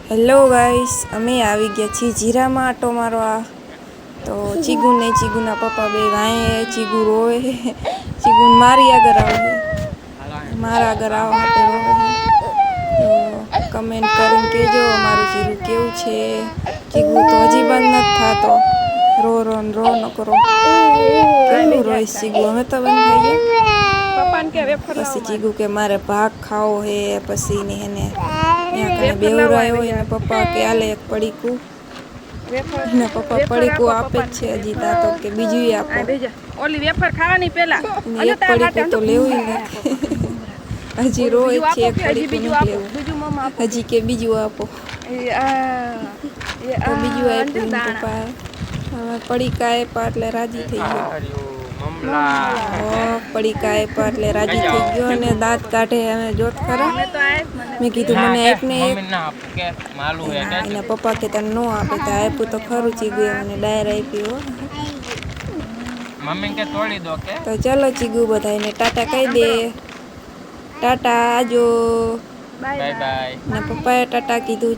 Hello guys, અમે આવી ગયા છીએ જીરામાં આટો મારવા. તો ચીગુના પપ્પા બે વાંહે, ચીગુ રોવે. ચીગુ મારી આગળ આવે, મારા આગળ આવવા માટે રોવે. તો કમેન્ટ કરીને કહેજો અમારું જીરું કેવું છે. ચીગુ તો હજી બંધ નથી થતો, રો ન કરો. કેટલું રોઈશ ચીગુ, અમે તો બંધ થઈ ગયા. પછી ચીગુ કે મારે ભાગ ખાવો હે. પછી ને એને બેવરાયો એના પપ્પા કે આલે એક પડીકું. એના પપ્પા પડીકું આપે જ છે હજી તાતો કે બીજું આપો. ઓલી વેફર ખાવાની પેલા એક પડીકું તો લેવું નથી. હજી રોય છે એક પડીકું નથી લેવું. હજી કે બીજું આપો. તો બીજું આપ્યું પપ્પા. હવે પડીકા આપ્યા એટલે રાજી થઈ ગયો. પડીકા આપ્યા એટલે રાજી થઈ ગયો અને દાંત કાઢે. અમે જોત ખરા. મેં કીધું મને આપ ને એક. એના પપ્પા કે તને ન આપે તો આપ્યું તો ખરું ચીગુ મને ડાયર આપ્યું. તો ચલો ચીગુ બધાને ટાટા કહી દે. ટાટા આજો. Bye bye. ના પપ્પાએ ટાટા કીધું.